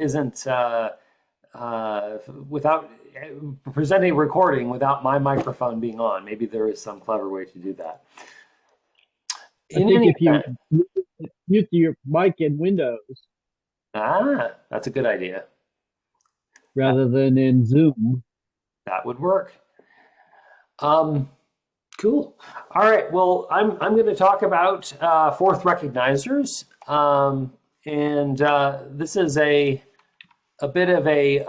isn't without presenting a recording without my microphone being on. Maybe there is some clever way to do that. I In think any if you event, mute your mic in Windows that's a good idea. That, rather than in Zoom. that would work. Um, cool. All right. Well, I'm going to talk about fourth recognizers, and this is a bit of a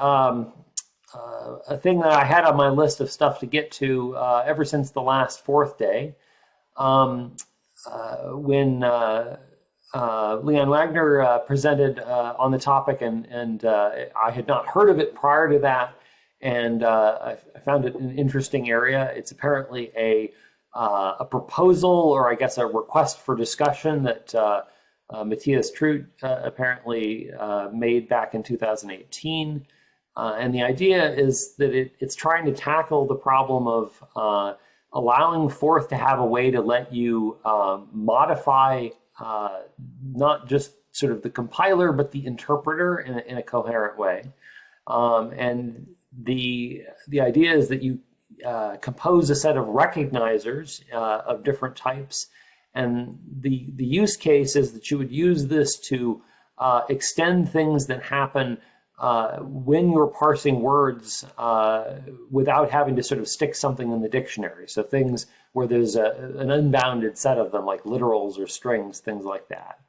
thing that I had on my list of stuff to get to ever since the last fourth day, when Leon Wagner presented on the topic, and I had not heard of it prior to that, and I found it an interesting area. It's apparently a proposal, or I guess a request for discussion that Matthias Trout apparently made back in 2018. And the idea is that it's trying to tackle the problem of allowing Forth to have a way to let you modify not just sort of the compiler, but the interpreter in a coherent way. And the idea is that you compose a set of recognizers of different types. And the use case is that you would use this to extend things that happen when you're parsing words without having to sort of stick something in the dictionary. So things where there's an unbounded set of them, like literals or strings, things like that.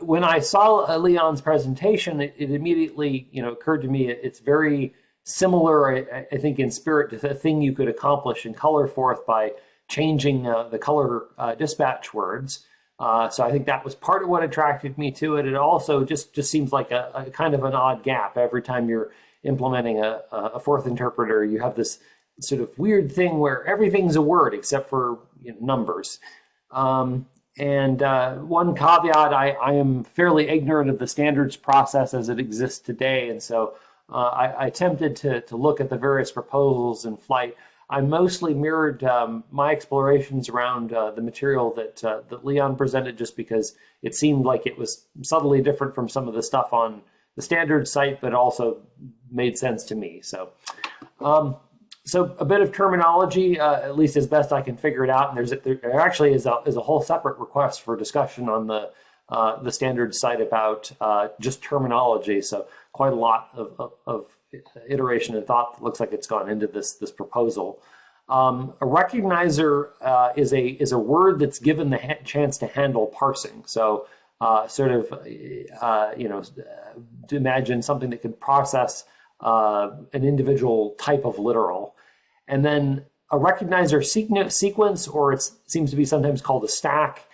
When I saw Leon's presentation, it immediately occurred to me it's very similar, I think, in spirit to the thing you could accomplish in ColorForth by changing the color dispatch words. So I think that was part of what attracted me to it. It also just seems like a kind of an odd gap. Every time you're implementing a Forth interpreter, you have this sort of weird thing where everything's a word except for numbers. And one caveat, I am fairly ignorant of the standards process as it exists today. And so I attempted to look at the various proposals in flight. I mostly mirrored my explorations around the material that Leon presented, just because it seemed like it was subtly different from some of the stuff on the standards site, but also made sense to me. So so a bit of terminology, at least as best I can figure it out. And there actually is a whole separate request for discussion on the standards site about just terminology. So quite a lot of iteration and thought that looks like it's gone into this proposal. A recognizer is a word that's given the chance to handle parsing. So sort of to imagine something that could process an individual type of literal. And then a recognizer sequence, or it seems to be sometimes called a stack,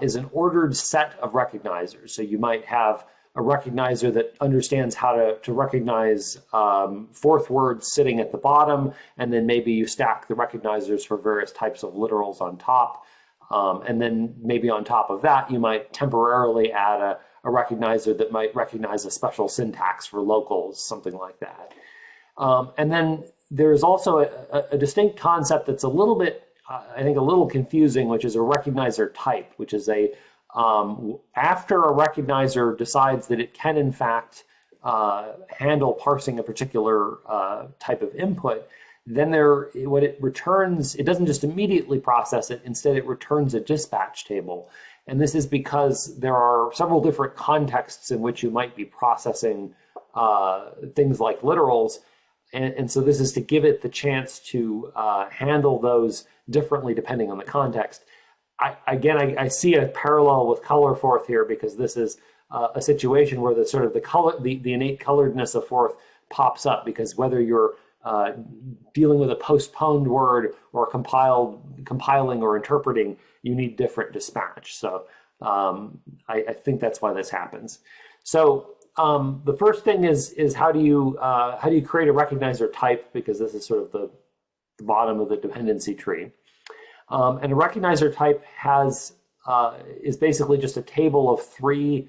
is an ordered set of recognizers. So you might have a recognizer that understands how to recognize Forth words sitting at the bottom, and then maybe you stack the recognizers for various types of literals on top. And then maybe on top of that, you might temporarily add a recognizer that might recognize a special syntax for locals, something like that. And then there's also a distinct concept that's a little bit, I think, a little confusing, which is a recognizer type, which is after a recognizer decides that it can, in fact, handle parsing a particular type of input, then what it returns, it doesn't just immediately process it, instead it returns a dispatch table. And this is because there are several different contexts in which you might be processing things like literals. And so this is to give it the chance to handle those differently depending on the context. I see a parallel with ColorForth here, because this is a situation where the innate coloredness of Forth pops up, because whether you're dealing with a postponed word or compiling or interpreting, you need different dispatch. So I think that's why this happens. So the first thing is how do you create a recognizer type, because this is sort of the bottom of the dependency tree. And a recognizer type is basically just a table of three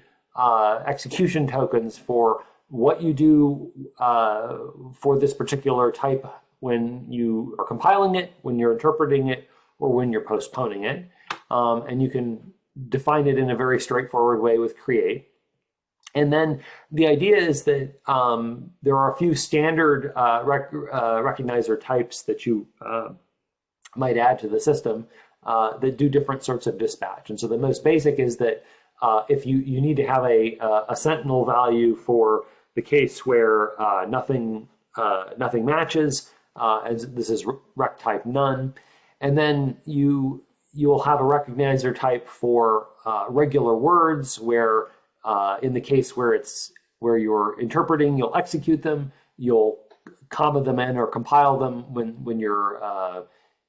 execution tokens for what you do for this particular type when you are compiling it, when you're interpreting it, or when you're postponing it. And you can define it in a very straightforward way with create. And then the idea is that there are a few standard recognizer types that you might add to the system that do different sorts of dispatch. And so the most basic is that if you need to have a sentinel value for the case where nothing matches, and this is rec type none, and then you'll have a recognizer type for regular words where in the case where you're interpreting, you'll execute them, you'll comma them in or compile them when you're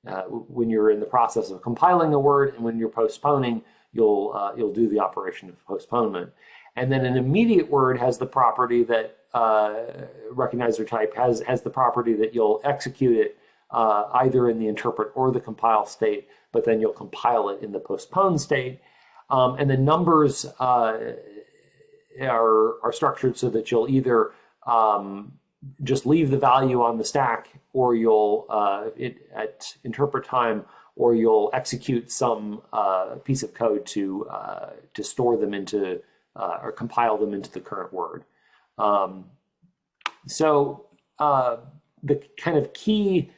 in the process of compiling a word, and when you're postponing, you'll do the operation of postponement. And then an immediate word has the property that recognizer type has the property that you'll execute it either in the interpret or the compile state, but then you'll compile it in the postpone state. And the numbers are structured so that you'll either just leave the value on the stack, or you'll at interpret time, or you'll execute some piece of code to store them into or compile them into the current word. So the kind of key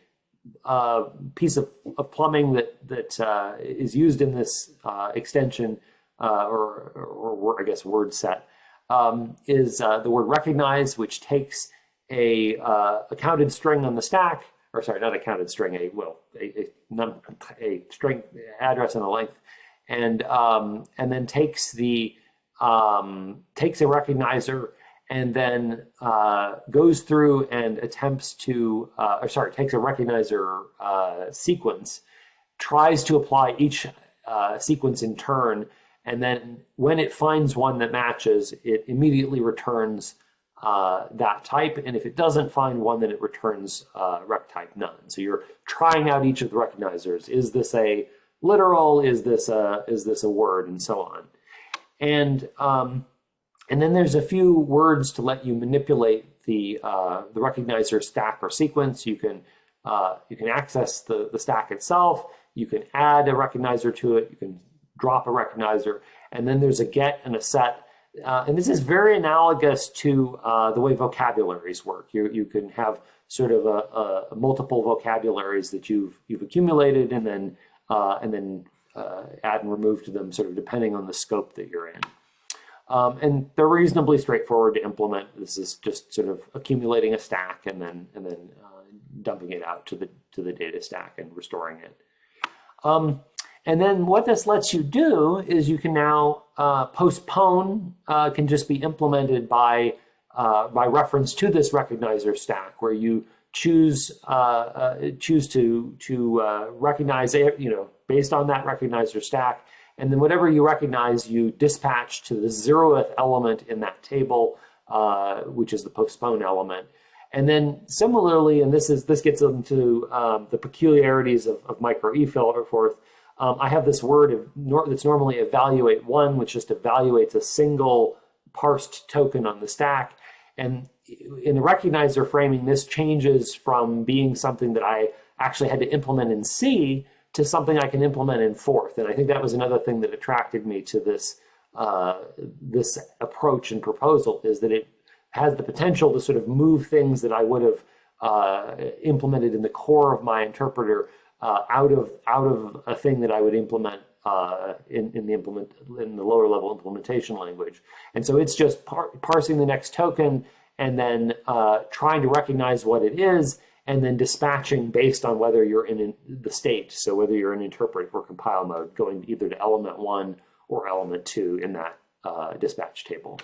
piece of plumbing that is used in this extension or I guess word set is the word recognize, which takes a counted string on the stack, or sorry, not a counted string, a string address and a length, and then takes a recognizer and then goes through and attempts to, takes a recognizer sequence, tries to apply each sequence in turn, and then when it finds one that matches, it immediately returns that type, and if it doesn't find one, then it returns rec type none. So you're trying out each of the recognizers. Is this a literal? Is this a word? And so on. And then there's a few words to let you manipulate the recognizer stack or sequence. You can access the stack itself. You can add a recognizer to it. You can drop a recognizer, and then there's a get and a set. And this is very analogous to the way vocabularies work. You can have sort of a multiple vocabularies that you've accumulated, and then add and remove to them, sort of depending on the scope that you're in. And they're reasonably straightforward to implement. This is just sort of accumulating a stack and then dumping it out to the data stack and restoring it. And then what this lets you do is you can now postpone can just be implemented by reference to this recognizer stack, where you choose to recognize based on that recognizer stack, and then whatever you recognize, you dispatch to the 0th element in that table, which is the postpone element. And then similarly, and this gets into the peculiarities of micro uEforth. I have this word that's normally evaluate one, which just evaluates a single parsed token on the stack. And in the recognizer framing, this changes from being something that I actually had to implement in C to something I can implement in Forth. And I think that was another thing that attracted me to this approach and proposal, is that it has the potential to sort of move things that I would have implemented in the core of my interpreter out of a thing that I would implement in the lower level implementation language. And so it's just parsing the next token and then trying to recognize what it is, and then dispatching based on whether you're in the state. So whether you're in interpret or compile mode, going either to element 1 or element 2 in that dispatch table.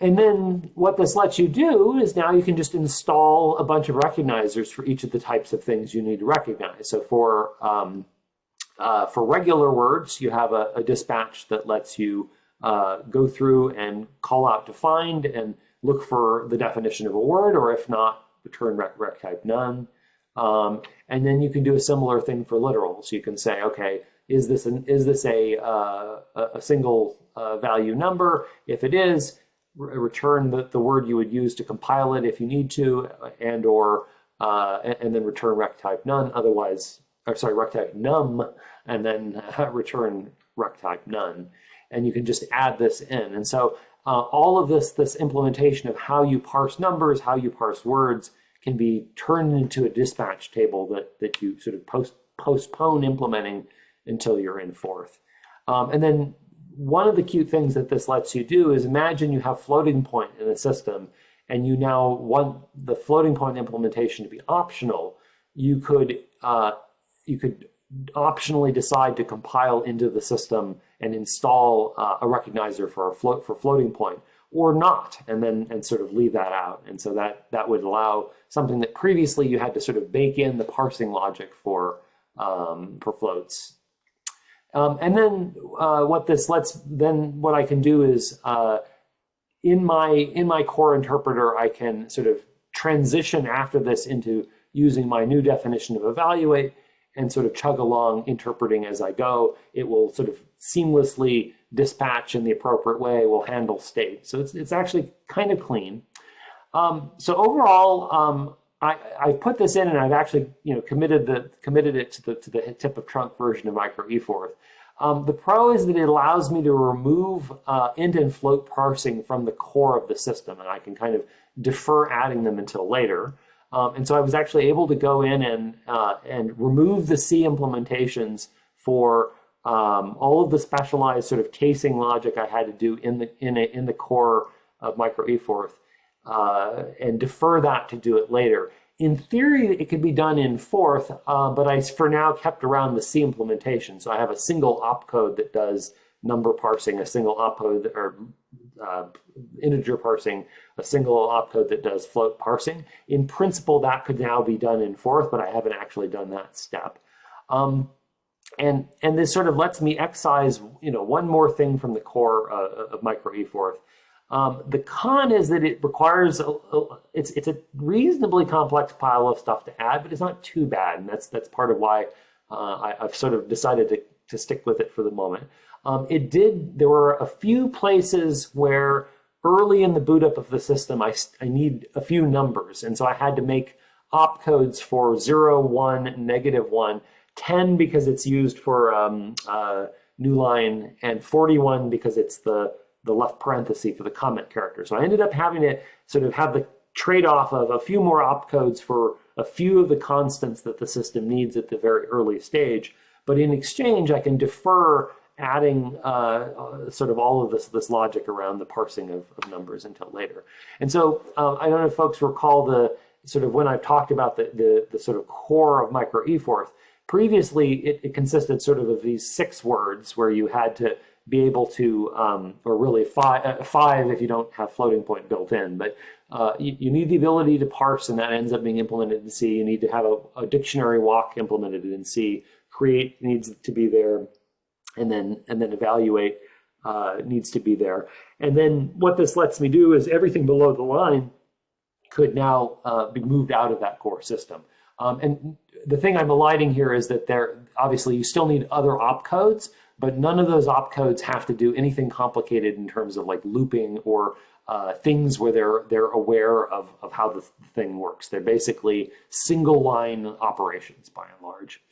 And then what this lets you do is now you can just install a bunch of recognizers for each of the types of things you need to recognize. So for regular words, you have a dispatch that lets you go through and call out to find and look for the definition of a word, or if not, return rec type none. And then you can do a similar thing for literal. So you can say, okay, is this a single value number? If it is, return the word you would use to compile it if you need to, and then return rec type none. Otherwise, or sorry, rec type num, and then return rec type none. And you can just add this in. And so all of this implementation of how you parse numbers, how you parse words, can be turned into a dispatch table that you sort of postpone implementing until you're in Forth. And then one of the cute things that this lets you do is imagine you have floating point in a system and you now want the floating point implementation to be optional. You could optionally decide to compile into the system and install a recognizer for floating point, or not, and sort of leave that out. And so that would allow something that previously you had to sort of bake in the parsing logic for floats. And then what I can do is in my core interpreter, I can sort of transition after this into using my new definition of evaluate and sort of chug along interpreting as I go. It will sort of seamlessly dispatch in the appropriate way, will handle state. So it's actually kind of clean. So overall, I've put this in and I've actually committed it to the tip of trunk version of uEforth. The pro is that it allows me to remove int and float parsing from the core of the system, and I can kind of defer adding them until later. And so I was actually able to go in and remove the C implementations for all of the specialized sort of casing logic I had to do in the core of uEforth, and defer that to do it later. In theory, it could be done in Forth, but I, for now, kept around the C implementation. So I have a single opcode that does number parsing, a single opcode, or integer parsing, a single opcode that does float parsing. In principle, that could now be done in Forth, but I haven't actually done that step. And this sort of lets me excise, one more thing from the core of uEforth. The con is that it requires it's a reasonably complex pile of stuff to add, but it's not too bad, and that's part of why I've sort of decided to stick with it for the moment. There were a few places where early in the boot up of the system I need a few numbers, and so I had to make opcodes for 0, 1, -1, 10 because it's used for new line, and 41 because it's the left parenthesis for the comment character. So I ended up having to sort of have the trade-off of a few more opcodes for a few of the constants that the system needs at the very early stage. But in exchange, I can defer adding sort of all of this logic around the parsing of numbers until later. And so I don't know if folks recall the sort of when I've talked about the sort of core of uEforth. Previously, it consisted sort of these 6 words where you had to be able to, or really five if you don't have floating point built in, but you need the ability to parse, and that ends up being implemented in C. You need to have a dictionary walk implemented in C. Create needs to be there, and then evaluate needs to be there. And then what this lets me do is everything below the line could now be moved out of that core system. And the thing I'm alighting here is that obviously you still need other opcodes, but none of those opcodes have to do anything complicated in terms of like looping or things where they're aware of how the thing works. They're basically single line operations by and large.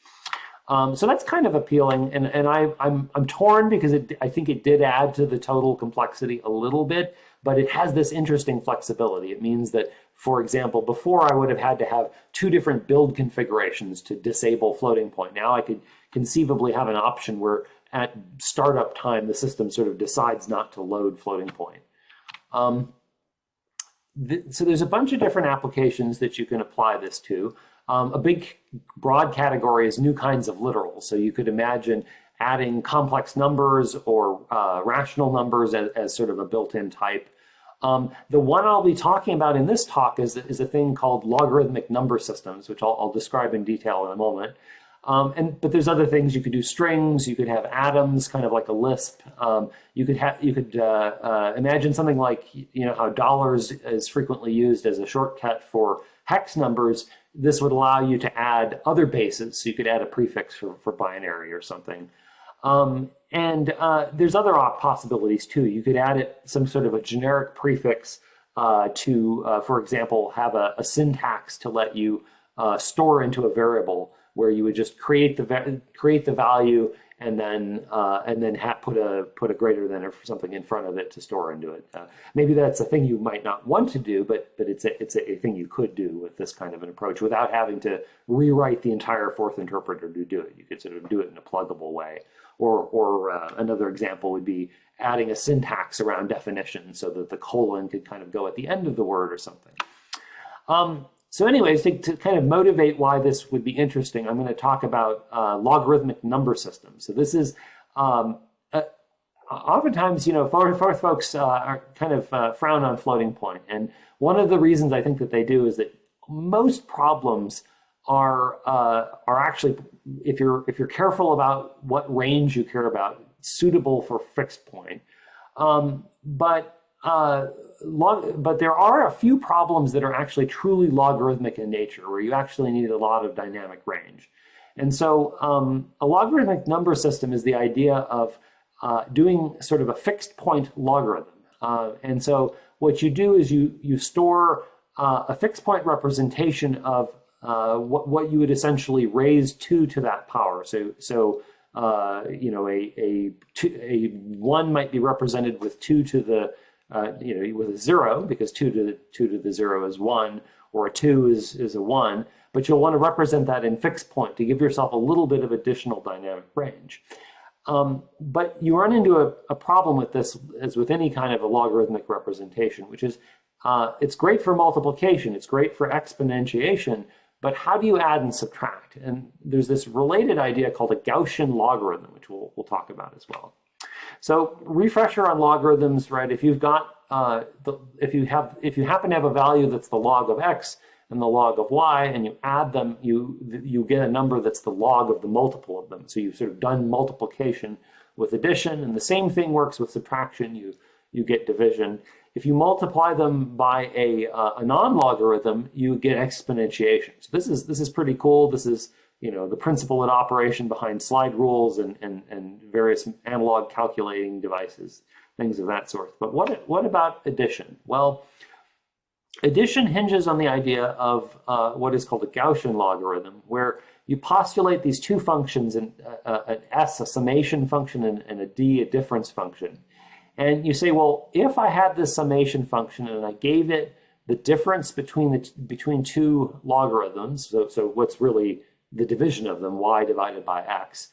So that's kind of appealing, and I'm torn because I think it did add to the total complexity a little bit, but it has this interesting flexibility. It means that, for example, before I would have had to have 2 different build configurations to disable floating point. Now I could conceivably have an option where at startup time the system sort of decides not to load floating point. So there's a bunch of different applications that you can apply this to. A big broad category is new kinds of literals. So you could imagine adding complex numbers or rational numbers as sort of a built-in type. The one I'll be talking about in this talk is a thing called logarithmic number systems, which I'll describe in detail in a moment. But there's other things. You could do strings. You could have atoms, kind of like a Lisp. You could imagine something like how dollars is frequently used as a shortcut for hex numbers. This would allow you to add other bases. So you could add a prefix for binary or something. There's other possibilities too. You could add some sort of a generic prefix to, for example, have a syntax to let you store into a variable, where you would just create the value and then put a greater than or something in front of it to store into it. Maybe that's a thing you might not want to do, but it's a thing you could do with this kind of an approach without having to rewrite the entire Forth interpreter to do it. You could sort of do it in a pluggable way. Or another example would be adding a syntax around definition so that the colon could kind of go at the end of the word or something. So anyways, to kind of motivate why this would be interesting, I'm going to talk about logarithmic number systems. So this is oftentimes, Forth folks are kind of frown on floating point. And one of the reasons I think that they do is that most problems are actually, if you're careful about what range you care about, suitable for fixed point. But there are a few problems that are actually truly logarithmic in nature, where you actually need a lot of dynamic range. And so a logarithmic number system is the idea of doing sort of a fixed point logarithm. And so what you do is you store a fixed point representation of what you would essentially raise 2 to that power. So a 1 might be represented with 2 to the with a 0, because 2 to the 0 is 1, or a 2 is a 1, but you'll want to represent that in fixed point to give yourself a little bit of additional dynamic range. But you run into a problem with this, as with any kind of a logarithmic representation, which is it's great for multiplication, it's great for exponentiation, but how do you add and subtract? And there's this related idea called a Gaussian logarithm, which we'll talk about as well. So refresher on logarithms, right? If you've got if you happen to have a value that's the log of x and the log of y, and you add them, you get a number that's the log of the multiple of them. So you've sort of done multiplication with addition, and the same thing works with subtraction. You get division. If you multiply them by a non-logarithm, you get exponentiation. So this is pretty cool. This is the principle and operation behind slide rules and various analog calculating devices, things of that sort. But what about addition? Well, addition hinges on the idea of what is called a Gaussian logarithm, where you postulate these two functions, an S, a summation function, and a D, a difference function. And you say, well, if I had this summation function and I gave it the difference between two logarithms, so what's really the division of them, y divided by x,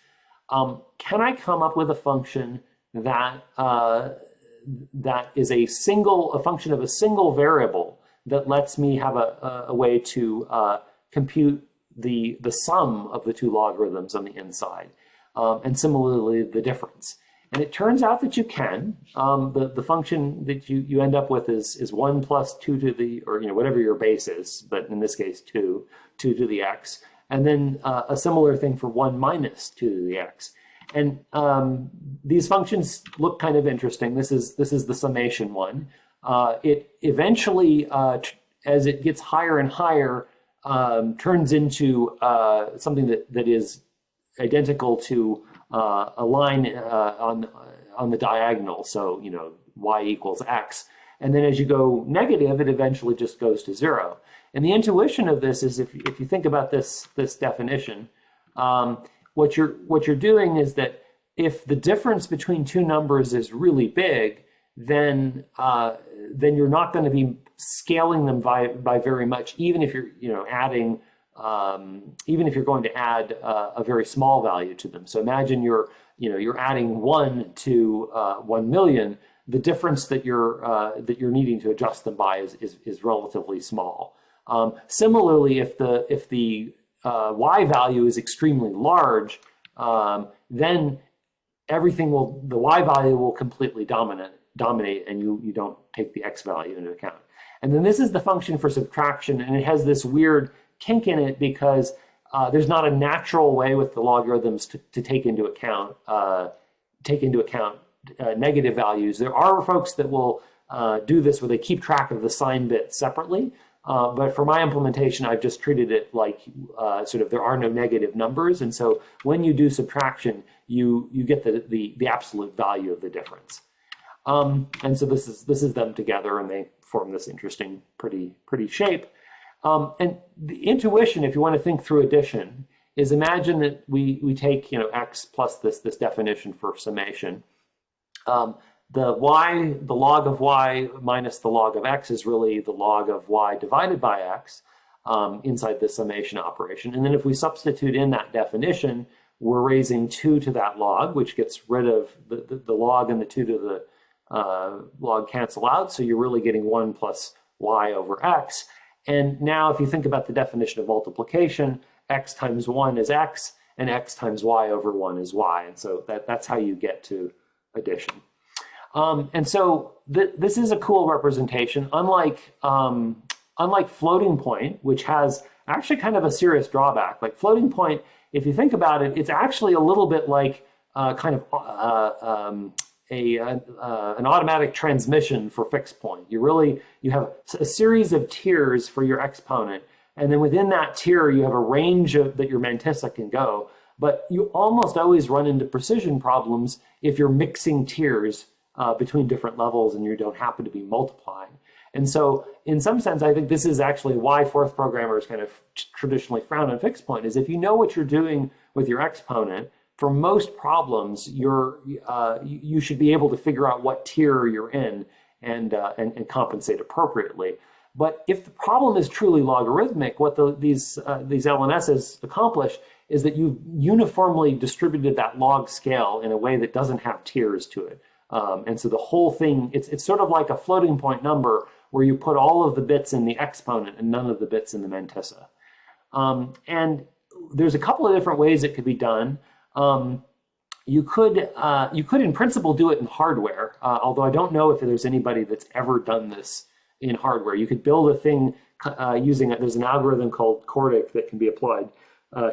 can I come up with a function that that is a function of a single variable that lets me have a way to compute the sum of the two logarithms on the inside, and similarly the difference? And it turns out that you can. The function that you end up with is 1 plus 2 to the, or whatever your base is, but in this case 2 to the x, and then a similar thing for 1 minus 2 to the x. And these functions look kind of interesting. This is the summation one. It eventually, as it gets higher and higher, turns into something that is identical to a line on the diagonal. So y equals x. And then as you go negative, it eventually just goes to 0. And the intuition of this is, if you think about this definition, what you're doing is that if the difference between two numbers is really big, then you're not going to be scaling them by very much, even if you're adding, even if you're going to add a very small value to them. So imagine you're adding 1 to 1 million. The difference that you're needing to adjust them by is relatively small. Similarly, if the y value is extremely large, then the y value will completely dominate, and you don't take the x value into account. And then this is the function for subtraction, and it has this weird kink in it because there's not a natural way with the logarithms to take into account negative values. There are folks that will do this where they keep track of the sign bit separately. But for my implementation, I've just treated it like sort of there are no negative numbers. And so when you do subtraction, you get the absolute value of the difference. And so this is them together, and they form this interesting, pretty shape. And the intuition, if you want to think through addition, is imagine that we take, x plus this definition for summation. The log of y minus the log of x is really the log of y divided by x inside the summation operation. And then if we substitute in that definition, we're raising 2 to that log, which gets rid of the log, and the 2 to the log cancel out. So you're really getting 1 plus y over x. And now if you think about the definition of multiplication, x times 1 is x, and x times y over 1 is y. And so that's how you get to addition. And so this is a cool representation, unlike floating point, which has actually kind of a serious drawback. Like floating point, if you think about it, it's actually a little bit like an automatic transmission for fixed point. You have a series of tiers for your exponent, and then within that tier you have a range that your mantissa can go. But you almost always run into precision problems if you're mixing tiers between different levels and you don't happen to be multiplying. And so in some sense, I think this is actually why fourth programmers kind of traditionally frown on fixed point, is if you know what you're doing with your exponent, for most problems, you should be able to figure out what tier you're in and compensate appropriately. But if the problem is truly logarithmic, what these LNSs accomplish is that you've uniformly distributed that log scale in a way that doesn't have tiers to it. And so the whole thing, it's sort of like a floating point number where you put all of the bits in the exponent and none of the bits in the mantissa. And there's a couple of different ways it could be done. You could in principle do it in hardware, although I don't know if there's anybody that's ever done this in hardware. You could build a thing using it. There's an algorithm called Cordic that can be applied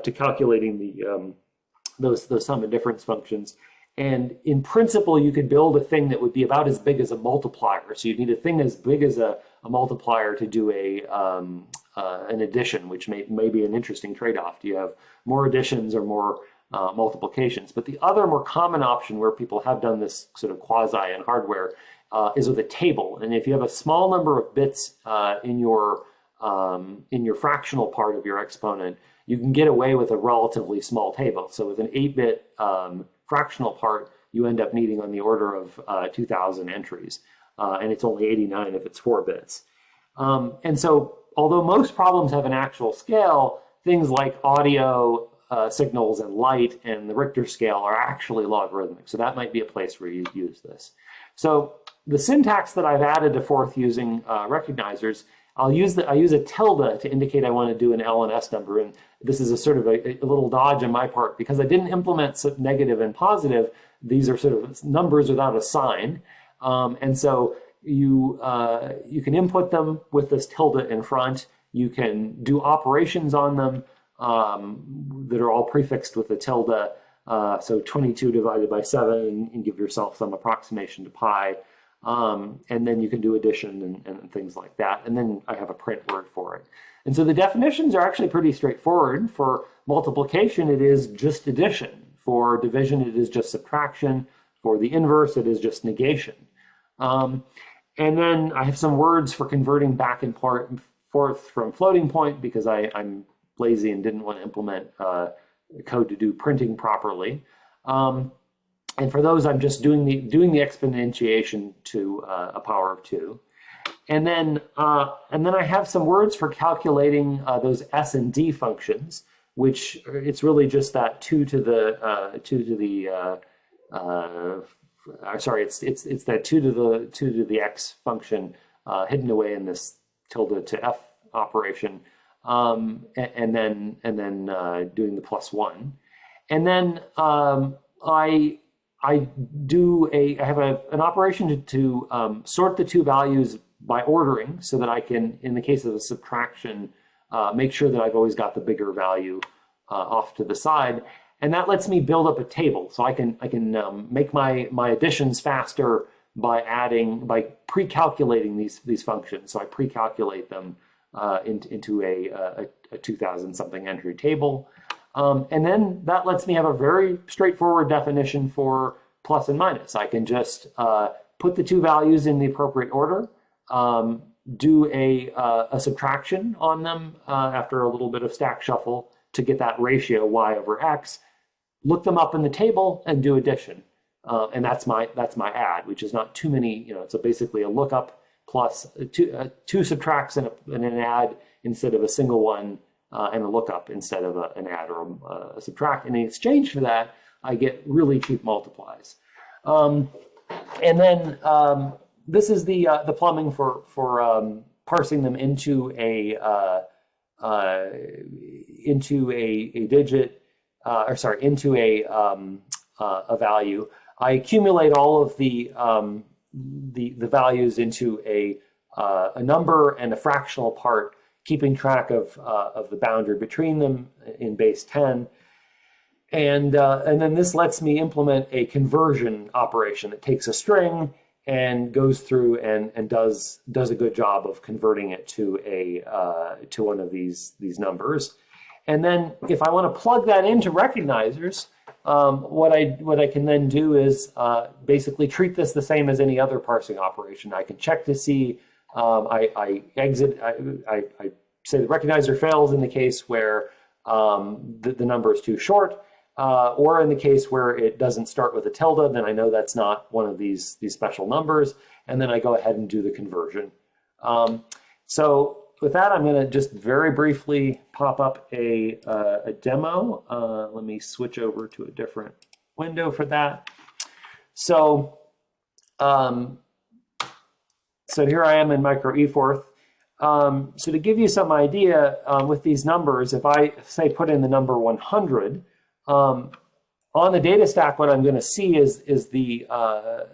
to calculating those sum and difference functions. And in principle, you could build a thing that would be about as big as a multiplier. So you'd need a thing as big as a multiplier to do an addition, which may be an interesting trade-off. Do you have more additions or more multiplications? But the other more common option where people have done this sort of quasi in hardware is with a table. And if you have a small number of bits in your fractional part of your exponent, you can get away with a relatively small table. So with an 8-bit fractional part, you end up needing on the order of 2,000 entries. And it's only 89 if it's 4 bits. And so although most problems have an actual scale, things like audio signals and light and the Richter scale are actually logarithmic. So that might be a place where you use this. So the syntax that I've added to Forth using recognizers, I use a tilde to indicate I want to do an LNS number. And this is a sort of a little dodge on my part because I didn't implement negative and positive. These are sort of numbers without a sign. And so you can input them with this tilde in front. You can do operations on them that are all prefixed with a tilde. So 22 divided by 7 and give yourself some approximation to pi. And then you can do addition and things like that. And then I have a print word for it. And so the definitions are actually pretty straightforward. For multiplication, it is just addition. For division, it is just subtraction. For the inverse, it is just negation. And then I have some words for converting back and forth from floating point because I'm lazy and didn't want to implement code to do printing properly. And for those, I'm just doing the exponentiation to a power of 2. And then I have some words for calculating those S and D functions, which it's really just that 2 to the it's that 2 to the X function hidden away in this tilde to F operation, and then doing the +1, and then I have an operation to sort the two values by ordering so that I can, in the case of a subtraction, make sure that I've always got the bigger value off to the side. And that lets me build up a table. So I can make my additions faster by pre-calculating these functions. So I pre-calculate them into a 2,000 something entry table. And then that lets me have a very straightforward definition for plus and minus. I can just put the two values in the appropriate order, do a subtraction on them after a little bit of stack shuffle, to get that ratio y over x, look them up in the table and do addition. And that's my add, which is not too many, so basically a lookup plus two subtracts and an add instead of a single one, and a lookup instead of an add or a subtract. And in exchange for that, I get really cheap multiplies. And then this is the plumbing for parsing them into a digit, into a value. I accumulate all of the values into a number and a fractional part, keeping track of the boundary between them in base 10. And then this lets me implement a conversion operation that takes a string and goes through and does a good job of converting it to one of these numbers. And then if I want to plug that into recognizers, what I can then do is basically treat this the same as any other parsing operation. I can check to see, I say the recognizer fails in the case where the number is too short, or in the case where it doesn't start with a tilde, then I know that's not one of these special numbers, and then I go ahead and do the conversion. So with that, I'm going to just very briefly pop up a demo. Let me switch over to a different window for that. So, so here I am in uEforth. So to give you some idea with these numbers, if I say put in the number 100, on the data stack, what I'm going to see is because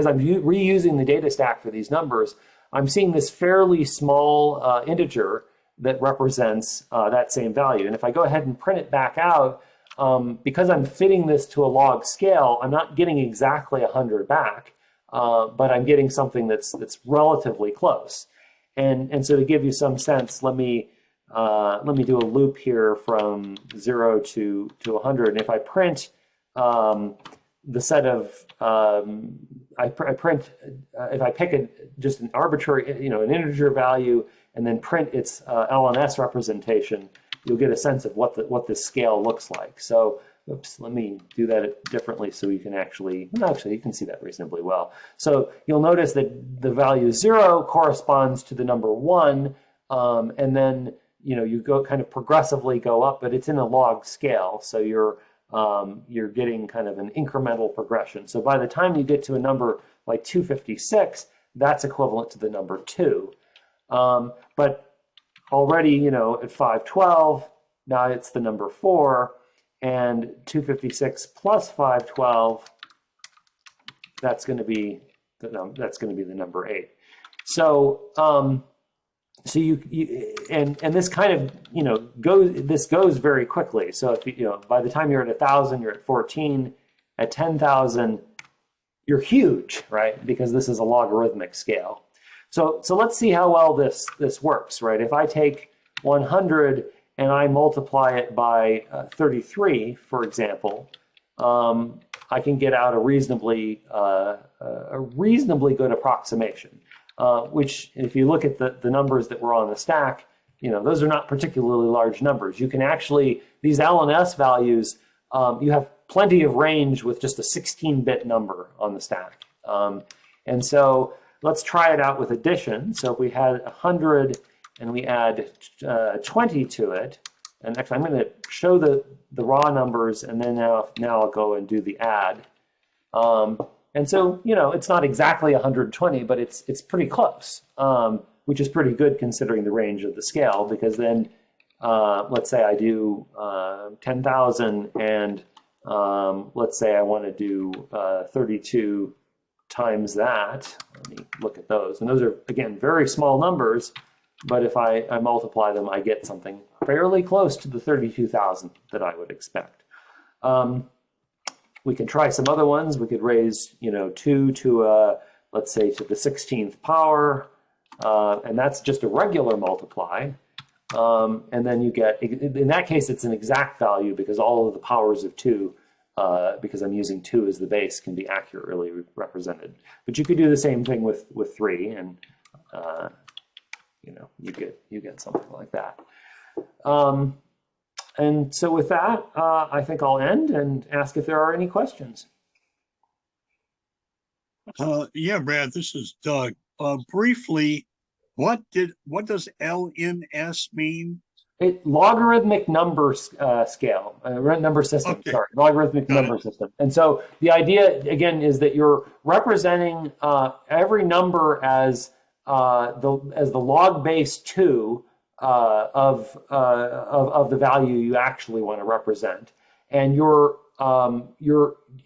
I'm reusing the data stack for these numbers, I'm seeing this fairly small integer that represents that same value. And if I go ahead and print it back out, because I'm fitting this to a log scale, I'm not getting exactly 100 back, but I'm getting something that's relatively close. And so to give you some sense, let me do a loop here from 0 to 100. And if I print the set of if I pick just an arbitrary, an integer value, and then print its LNS representation, you'll get a sense of what this scale looks like. So, oops, let me do that differently so you can actually you can see that reasonably well. So you'll notice that the value 0 corresponds to the number 1, and then you go kind of progressively go up, but it's in a log scale, so you're getting kind of an incremental progression. So by the time you get to a number like 256, that's equivalent to the number 2. But already, at 512, now it's the number 4, and 256 plus 512, that's going to be the number 8. So so and this kind of goes very quickly. So if by the time you're at 1,000, you're at 14. At 10,000, you're huge, right? Because this is a logarithmic scale. So let's see how well this works, right? If I take 100 and I multiply it by 33, for example, I can get out a reasonably good approximation. Which, if you look at the numbers that were on the stack, those are not particularly large numbers. You can actually, these LNS values, you have plenty of range with just a 16-bit number on the stack. And so let's try it out with addition. So if we had 100 and we add 20 to it, and actually I'm going to show the raw numbers, and then now I'll go and do the add. And so, it's not exactly 120, but it's pretty close, which is pretty good considering the range of the scale, because then let's say I do 10,000, and let's say I want to do 32 times that. Let me look at those. And those are, again, very small numbers, but if I multiply them, I get something fairly close to the 32,000 that I would expect. We can try some other ones. We could raise, 2 to, let's say, to the 16th power, and that's just a regular multiply. And then you get, in that case, it's an exact value because all of the powers of 2, because I'm using 2 as the base, can be accurately represented. But you could do the same thing with 3, and you get something like that. And so with that, I think I'll end and ask if there are any questions. Yeah, Brad, this is Doug. Briefly, what does LNS mean? Logarithmic number scale, number system, Okay. sorry, logarithmic Got number system. And so the idea, again, is that you're representing every number as the log base 2 of the value you actually want to represent. And you're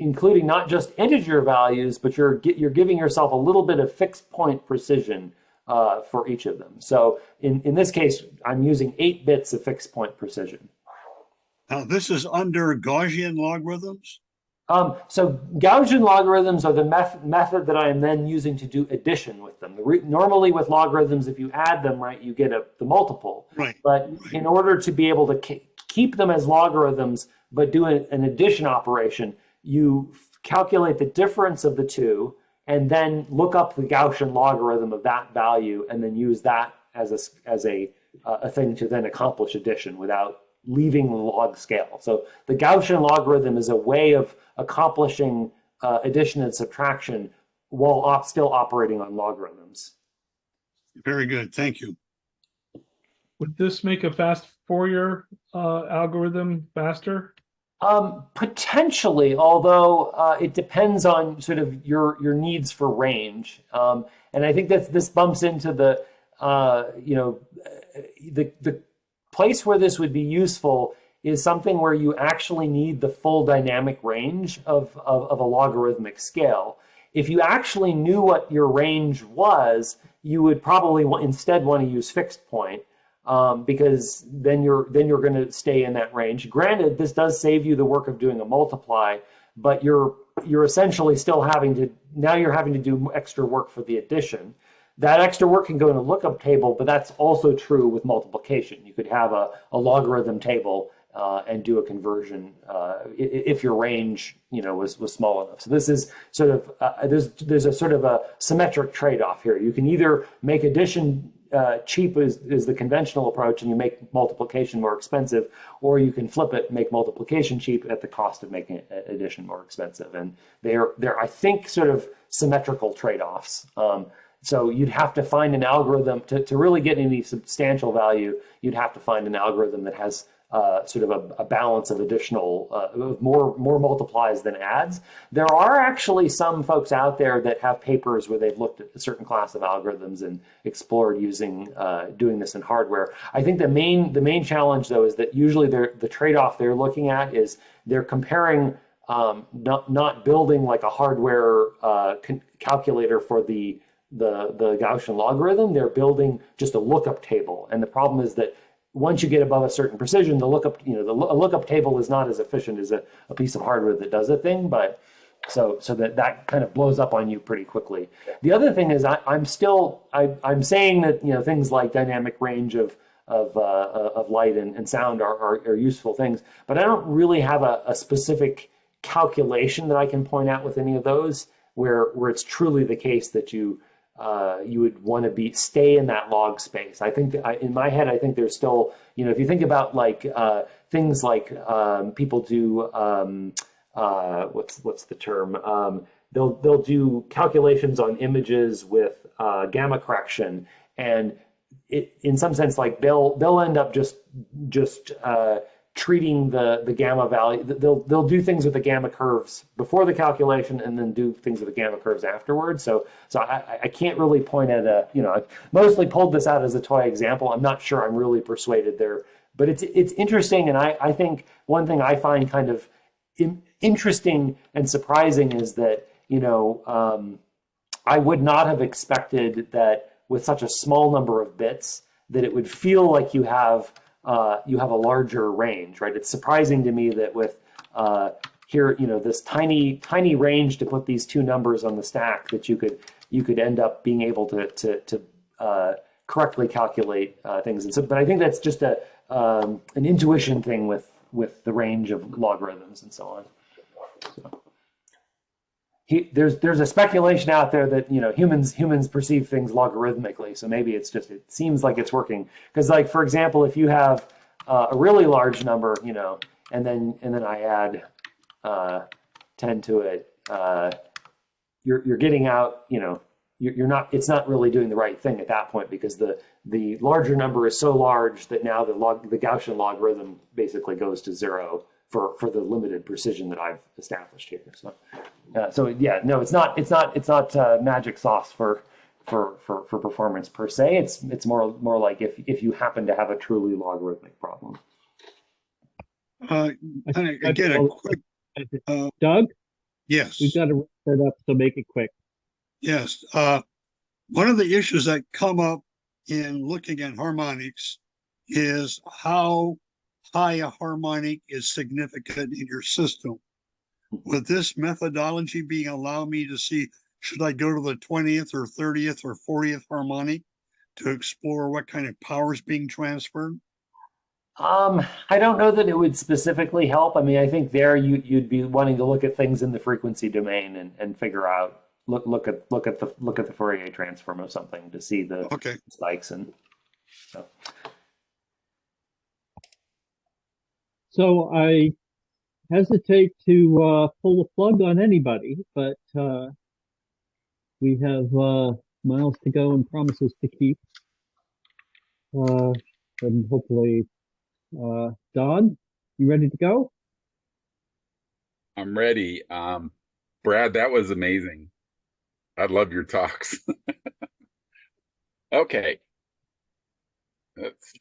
including not just integer values, but you're giving yourself a little bit of fixed point precision for each of them. So in this case, I'm using 8 bits of fixed point precision. Now, this is under Gaussian logarithms? So Gaussian logarithms are the method that I am then using to do addition with them. Normally with logarithms, if you add them, right, you get the multiple. Right. But in order to be able to keep them as logarithms, but do an addition operation, you calculate the difference of the two, and then look up the Gaussian logarithm of that value, and then use that as a thing to then accomplish addition without leaving the log scale. So the Gaussian logarithm is a way of accomplishing addition and subtraction while still operating on logarithms. Very good. Thank you. Would this make a fast Fourier algorithm faster? Potentially, although it depends on sort of your needs for range. And I think that this bumps into the place where this would be useful is something where you actually need the full dynamic range of a logarithmic scale. If you actually knew what your range was, you would probably instead want to use fixed point, because then you're going to stay in that range. Granted, this does save you the work of doing a multiply, but you're essentially still having to do extra work for the addition. That extra work can go in a lookup table, but that's also true with multiplication. You could have a logarithm table and do a conversion if your range was small enough. So this is sort of there's a sort of a symmetric trade-off here. You can either make addition cheap is the conventional approach, and you make multiplication more expensive, or you can flip it and make multiplication cheap at the cost of making addition more expensive. And they're I think sort of symmetrical trade-offs. So you'd have to find an algorithm to really get any substantial value. You'd have to find an algorithm that has sort of a balance of additional, more multiplies than adds. There are actually some folks out there that have papers where they've looked at a certain class of algorithms and explored using doing this in hardware. I think the main challenge though is that usually the trade-off they're looking at is they're comparing not building like a hardware calculator for the Gaussian logarithm. They're building just a lookup table, and the problem is that once you get above a certain precision, the lookup a lookup table is not as efficient as a piece of hardware that does a thing, but so that kind of blows up on you pretty quickly. The other thing is I'm saying that things like dynamic range of light and sound are useful things, but I don't really have a specific calculation that I can point out with any of those where it's truly the case that you would want to stay in that log space. I think that in my head, I think there's still, if you think about like things like people do, what's the term? They'll do calculations on images with gamma correction, and in some sense, like they'll end up just treating the gamma value. They'll do things with the gamma curves before the calculation, and then do things with the gamma curves afterwards. So I can't really point at I mostly pulled this out as a toy example. I'm not sure I'm really persuaded there, but it's interesting. And I think one thing I find kind of interesting and surprising is that I would not have expected that with such a small number of bits that it would feel like you have a larger range, right? It's surprising to me that with here, this tiny range to put these two numbers on the stack, that you could end up being able to correctly calculate things. And so, but I think that's just an intuition thing with the range of logarithms and so on. So. there's a speculation out there that humans perceive things logarithmically, so maybe it seems like it's working. Because like for example, if you have a really large number, and then I add 10 to it, you're getting out, you're not, it's not really doing the right thing at that point, because the larger number is so large that now the Gaussian logarithm basically goes to zero for the limited precision that I've established here. So yeah, no, it's not magic sauce for performance per se. It's more like if you happen to have a truly logarithmic problem. Again, a quick, Doug, yes. we've got to wrap that up, so make it quick. Yes. One of the issues that come up in looking at harmonics is how high a harmonic is significant in your system. Would this methodology allow me to see, should I go to the 20th or 30th or 40th harmonic to explore what kind of power is being transferred? I don't know that it would specifically help. I mean, I think there you'd be wanting to look at things in the frequency domain and figure out look at the Fourier transform or something to see the spikes and so. So I hesitate to pull the plug on anybody, but we have miles to go and promises to keep. And hopefully, Don, you ready to go? I'm ready. Brad, that was amazing. I love your talks. Okay. Let's see.